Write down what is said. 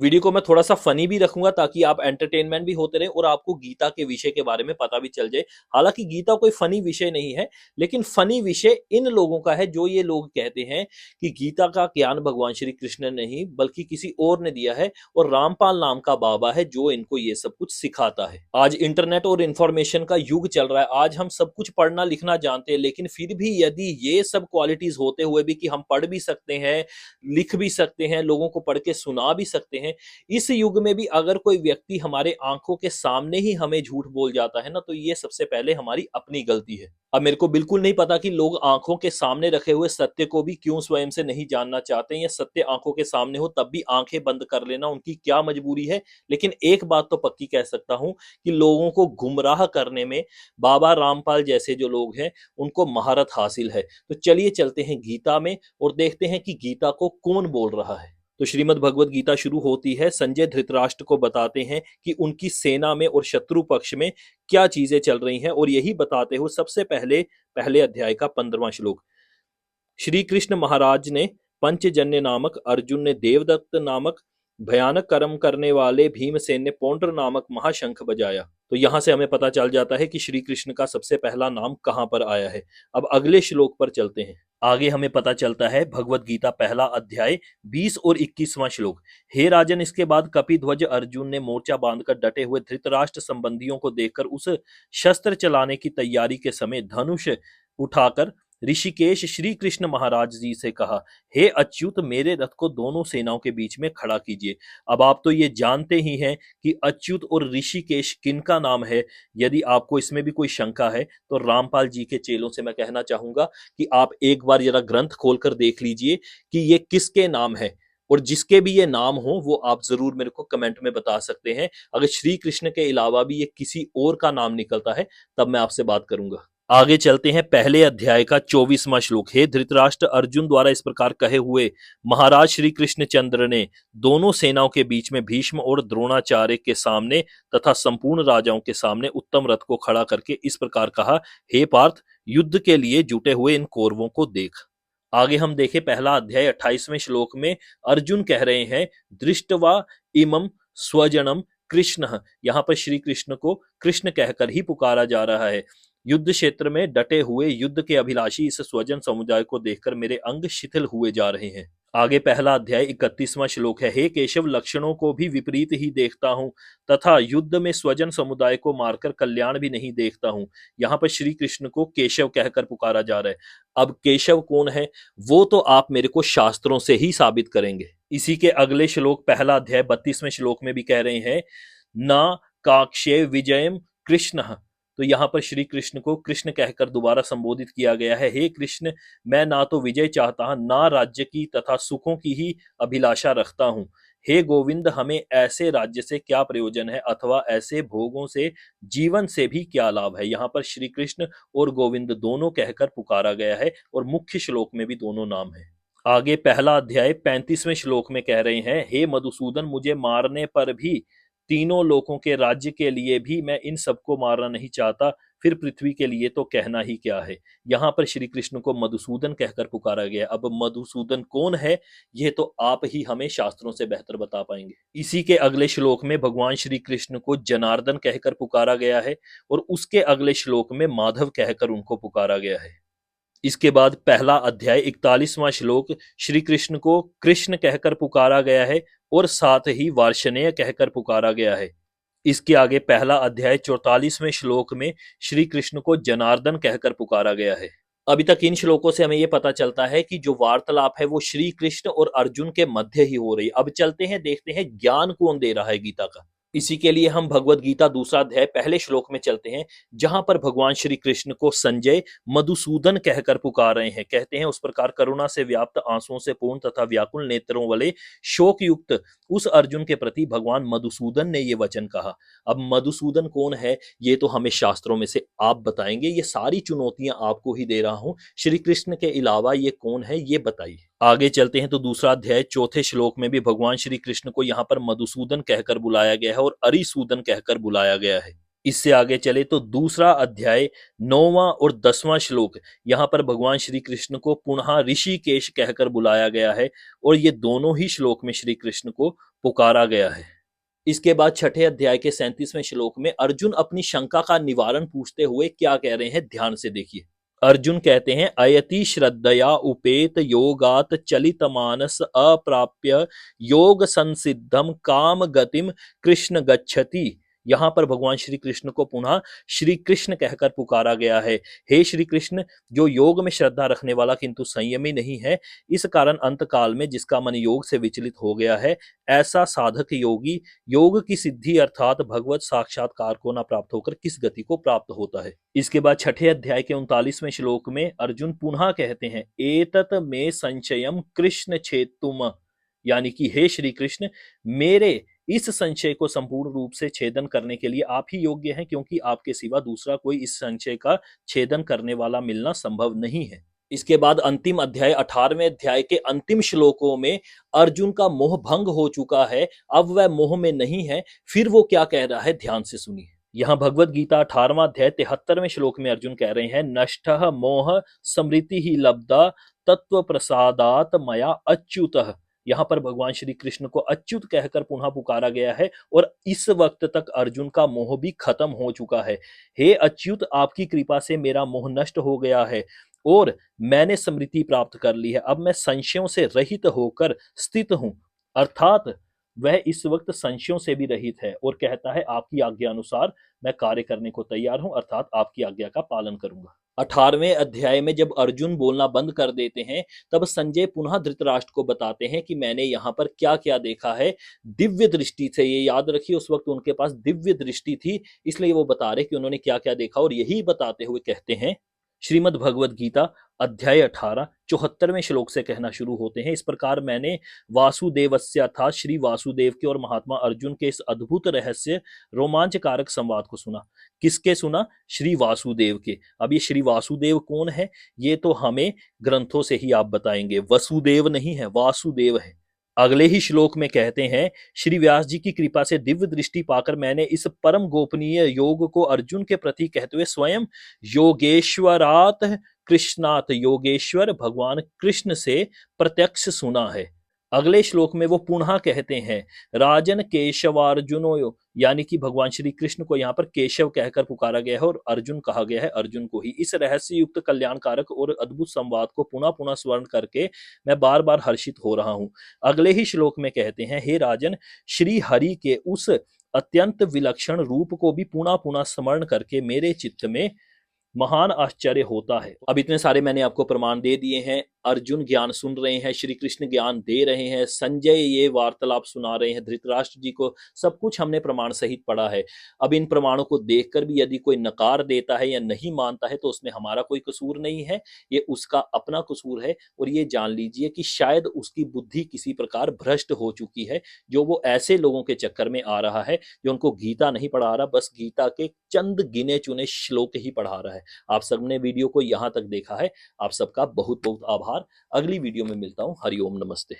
Video को मैं थोड़ा सा फनी भी रखूंगा ताकि आप एंटरटेनमेंट भी होते रहे और आपको गीता के विषय के बारे में पता भी चल जाए। हालांकि गीता कोई फनी विषय नहीं है, लेकिन फनी विषय इन लोगों का है जो ये लोग कहते हैं कि गीता का ज्ञान भगवान श्री कृष्ण ने नहीं बल्कि किसी और ने दिया है और रामपाल नाम का बाबा है जो इनको ये सब कुछ सिखाता है। आज इंटरनेट और इंफॉर्मेशन का युग चल रहा है, आज हम सब कुछ पढ़ना लिखना जानते हैं, लेकिन फिर भी यदि ये सब क्वालिटीज होते हुए भी कि हम पढ़ भी सकते हैं, लिख भी सकते हैं, लोगों को पढ़ के सुना भी सकते हैं, इस युग में भी अगर कोई व्यक्ति हमारे आंखों के सामने ही हमें झूठ बोल जाता है ना, तो ये सबसे पहले हमारी अपनी गलती है। अब मेरे को बिल्कुल नहीं पता कि लोग आंखों के सामने रखे हुए सत्य को भी क्यों स्वयं से नहीं जानना चाहते हैं, या सत्य आंखों के सामने हो तब भी आंखें बंद कर लेना उनकी क्या मजबूरी है। लेकिन एक बात तो पक्की कह सकता हूं कि लोगों को गुमराह करने में बाबा रामपाल जैसे जो लोग हैं उनको महारत हासिल है। तो चलिए चलते हैं गीता में और देखते हैं कि गीता को कौन बोल रहा है। तो श्रीमद् भगवत गीता शुरू होती है, संजय धृतराष्ट्र को बताते हैं कि उनकी सेना में और शत्रु पक्ष में क्या चीजें चल रही हैं, और यही बताते हुए सबसे पहले पहले अध्याय का 15वां श्लोक, श्री कृष्ण महाराज ने पंचजन्य नामक अर्जुन ने देवदत्त नामक भयानक कर्म करने वाले भीमसेन ने पौंड्र नामक महाशंख बजाया। तो यहां से हमें पता चल जाता है कि श्री कृष्ण का सबसे पहला नाम कहां पर आया है। अब अगले श्लोक पर चलते हैं। आगे हमें पता चलता है भगवत गीता पहला अध्याय 20 और 21वां श्लोक, हे राजन, इसके बाद कपिध्वज अर्जुन ने मोर्चा बांधकर डटे हुए धृतराष्ट्र संबंधियों को देखकर उस शस्त्र चलाने की तैयारी के समय धनुष उठाकर ऋषिकेश श्री कृष्ण महाराज जी से कहा, हे अच्युत, मेरे रथ को दोनों सेनाओं के बीच में खड़ा कीजिए। अब आप तो ये जानते ही हैं कि अच्युत और ऋषिकेश किनका नाम है। यदि आपको इसमें भी कोई शंका है तो रामपाल जी के चेलों से मैं कहना चाहूंगा कि आप एक बार जरा ग्रंथ खोलकर देख लीजिए कि ये किसके नाम है, और जिसके भी ये नाम हो वो आप जरूर मेरे को कमेंट में बता सकते हैं। अगर श्री कृष्ण के अलावा भी ये किसी और का नाम निकलता है तब मैं आपसे बात करूंगा। आगे चलते हैं पहले अध्याय का 24वां श्लोक, हे धृतराष्ट्र, अर्जुन द्वारा इस प्रकार कहे हुए महाराज श्री कृष्णचंद्र ने दोनों सेनाओं के बीच में भीष्म और द्रोणाचार्य के सामने तथा संपूर्ण राजाओं के सामने उत्तम रथ को खड़ा करके इस प्रकार कहा, हे पार्थ, युद्ध के लिए जुटे हुए इन कौरवों को देख। आगे हम देखें पहला अध्याय 28वें श्लोक में अर्जुन कह रहे हैं, दृष्टवा इमं स्वजनम कृष्ण। यहाँ पर श्री कृष्ण को कृष्ण कहकर ही पुकारा जा रहा है। युद्ध क्षेत्र में डटे हुए युद्ध के अभिलाषी इस स्वजन समुदाय को देखकर मेरे अंग शिथिल हुए जा रहे हैं। आगे पहला अध्याय 31वां श्लोक है, हे केशव, लक्षणों को भी विपरीत ही देखता हूं तथा युद्ध में स्वजन समुदाय को मारकर कल्याण भी नहीं देखता हूं। यहाँ पर श्री कृष्ण को केशव कहकर पुकारा जा रहा है। अब केशव कौन है वो तो आप मेरे को शास्त्रों से ही साबित करेंगे। इसी के अगले श्लोक पहला अध्याय 32वें श्लोक में भी कह रहे हैं, ना काक्षे विजयम कृष्ण। तो यहाँ पर श्री कृष्ण को कृष्ण कहकर दोबारा संबोधित किया गया है, हे कृष्ण, मैं ना तो विजय चाहता ना राज्य की तथा सुखों की ही अभिलाषा रखता हूँ। हे गोविंद, हमें ऐसे राज्य से क्या प्रयोजन है अथवा ऐसे भोगों से जीवन से भी क्या लाभ है। यहाँ पर श्री कृष्ण और गोविंद दोनों कहकर पुकारा गया है और मुख्य श्लोक में भी दोनों नाम है। आगे पहला अध्याय 35वें श्लोक में कह रहे हैं, हे मधुसूदन, मुझे मारने पर भी तीनों लोकों के राज्य के लिए भी मैं इन सबको मारना नहीं चाहता, फिर पृथ्वी के लिए तो कहना ही क्या है। यहाँ पर श्री कृष्ण को मधुसूदन कहकर पुकारा गया। अब मधुसूदन कौन है यह तो आप ही हमें शास्त्रों से बेहतर बता पाएंगे। इसी के अगले श्लोक में भगवान श्री कृष्ण को जनार्दन कहकर पुकारा गया है और उसके अगले श्लोक में माधव कहकर उनको पुकारा गया है। इसके बाद पहला अध्याय 41वां श्लोक, श्री कृष्ण को कृष्ण कहकर पुकारा गया है और साथ ही वार्ष्णेय कहकर पुकारा गया है। इसके आगे पहला अध्याय 44वें श्लोक में श्री कृष्ण को जनार्दन कहकर पुकारा गया है। अभी तक इन श्लोकों से हमें यह पता चलता है कि जो वार्तालाप है वो श्री कृष्ण और अर्जुन के मध्य ही हो रही है। अब चलते हैं, देखते हैं ज्ञान कौन दे रहा है गीता का। इसी के लिए हम भगवत गीता दूसरा अध्याय पहले श्लोक में चलते हैं, जहां पर भगवान श्री कृष्ण को संजय मधुसूदन कहकर पुकार रहे हैं। कहते हैं, उस प्रकार करुणा से व्याप्त, आंसुओं से पूर्ण तथा व्याकुल नेत्रों वाले शोक युक्त उस अर्जुन के प्रति भगवान मधुसूदन ने ये वचन कहा। अब मधुसूदन कौन है ये तो हमें शास्त्रों में से आप बताएंगे। ये सारी चुनौतियां आपको ही दे रहा हूं, श्री कृष्ण के अलावा ये कौन है ये बताइए। आगे चलते हैं तो दूसरा अध्याय चौथे श्लोक में भी भगवान श्री कृष्ण को यहाँ पर मधुसूदन कहकर बुलाया गया है और अरिसूदन कहकर बुलाया गया है। इससे आगे चले तो दूसरा अध्याय 9वां और 10वां श्लोक, यहाँ पर भगवान श्री कृष्ण को पुनः ऋषिकेश कहकर बुलाया गया है और ये दोनों ही श्लोक में श्री कृष्ण को पुकारा गया है। इसके बाद छठे अध्याय के 37वें श्लोक में अर्जुन अपनी शंका का निवारण पूछते हुए क्या कह रहे हैं, ध्यान से देखिए। अर्जुन कहते हैं, अयति श्रद्धया उपेत योगात चलित मानस अप्राप्य योग संसिद्धम काम गतिम कृष्ण गच्छति। यहां पर भगवान श्री कृष्ण को पुनः श्री कृष्ण कहकर पुकारा गया है। हे श्री कृष्ण, जो योग में श्रद्धा रखने वाला किंतु संयमी नहीं है, इस कारण अंत काल में जिसका मन योग से विचलित हो गया है, ऐसा साधक योगी योग की सिद्धि अर्थात भगवत साक्षात्कार को न प्राप्त होकर किस गति को प्राप्त होता है। इसके बाद छठे अध्याय के 39वें श्लोक में अर्जुन पुनः कहते हैं, एतत में संशयम कृष्ण छेतुम, यानी कि हे श्री कृष्ण, मेरे इस संशय को संपूर्ण रूप से छेदन करने के लिए आप ही योग्य हैं, क्योंकि आपके सिवा दूसरा कोई इस संशय का छेदन करने वाला मिलना संभव नहीं है। इसके बाद अंतिम अध्याय 18वें अध्याय के अंतिम श्लोकों में अर्जुन का मोह भंग हो चुका है, अब वह मोह में नहीं है। फिर वो क्या कह रहा है, ध्यान से सुनिए। यहाँ भगवत गीता 18वां अध्याय 73वें श्लोक में अर्जुन कह रहे हैं, नष्टः मोह स्मृति ही लब्धा तत्व प्रसादात मया अच्युतः। यहाँ पर भगवान श्री कृष्ण को अच्युत कहकर पुनः पुकारा गया है और इस वक्त तक अर्जुन का मोह भी खत्म हो चुका है। हे अच्युत, आपकी कृपा से मेरा मोह नष्ट हो गया है और मैंने स्मृति प्राप्त कर ली है। अब मैं संशयों से रहित होकर स्थित हूं, अर्थात वह इस वक्त संशयों से भी रहित है और कहता है, आपकी आज्ञा अनुसार मैं कार्य करने को तैयार हूं, अर्थात आपकी आज्ञा का पालन करूंगा। 18वें अध्याय में जब अर्जुन बोलना बंद कर देते हैं, तब संजय पुनः धृतराष्ट्र को बताते हैं कि मैंने यहाँ पर क्या क्या देखा है। दिव्य दृष्टि से, ये याद रखिए, उस वक्त उनके पास दिव्य दृष्टि थी, इसलिए वो बता रहे कि उन्होंने क्या क्या देखा, और यही बताते हुए कहते हैं, श्रीमद् भगवद गीता अध्याय 18 74वें श्लोक से कहना शुरू होते हैं, इस प्रकार मैंने वासुदेवस्य अर्थात श्री वासुदेव के और महात्मा अर्जुन के इस अद्भुत रहस्य रोमांचकारक संवाद को सुना। किसके सुना? श्री वासुदेव के। अब ये श्री वासुदेव कौन है, ये तो हमें ग्रंथों से ही आप बताएंगे। वसुदेव नहीं है, वासुदेव है। अगले ही श्लोक में कहते हैं, श्री व्यास जी की कृपा से दिव्य दृष्टि पाकर मैंने इस परम गोपनीय योग को अर्जुन के प्रति कहते हुए स्वयं योगेश्वरात कृष्णात, योगेश्वर भगवान कृष्ण से प्रत्यक्ष सुना है। अगले श्लोक में वो पुनः कहते हैं, राजन केशवार्जुनो, यानी कि भगवान श्री कृष्ण को यहाँ पर केशव कहकर पुकारा गया है और अर्जुन कहा गया है अर्जुन को ही। इस रहस्य युक्त कल्याणकारक और अद्भुत संवाद को पुनः पुनः स्मरण करके मैं बार बार हर्षित हो रहा हूं। अगले ही श्लोक में कहते हैं, हे राजन, श्री हरि के उस अत्यंत विलक्षण रूप को भी पुनः पुनः स्मरण करके मेरे चित्त में महान आश्चर्य होता है। अब इतने सारे मैंने आपको प्रमाण दे दिए हैं। अर्जुन ज्ञान सुन रहे हैं, श्री कृष्ण ज्ञान दे रहे हैं, संजय ये वार्तालाप सुना रहे हैं धृतराष्ट्र जी को, सब कुछ हमने प्रमाण सहित पढ़ा है। अब इन प्रमाणों को देखकर भी यदि कोई नकार देता है या नहीं मानता है, तो उसमें हमारा कोई कसूर नहीं है, ये उसका अपना कसूर है। और ये जान लीजिए कि शायद उसकी बुद्धि किसी प्रकार भ्रष्ट हो चुकी है, जो वो ऐसे लोगों के चक्कर में आ रहा है जो उनको गीता नहीं पढ़ा रहा, बस गीता के चंद गिने चुने श्लोक ही पढ़ा रहा है। आप सबने वीडियो को यहां तक देखा है, आप सबका बहुत बहुत आभार। अगली वीडियो में मिलता हूं। हरिओम, नमस्ते।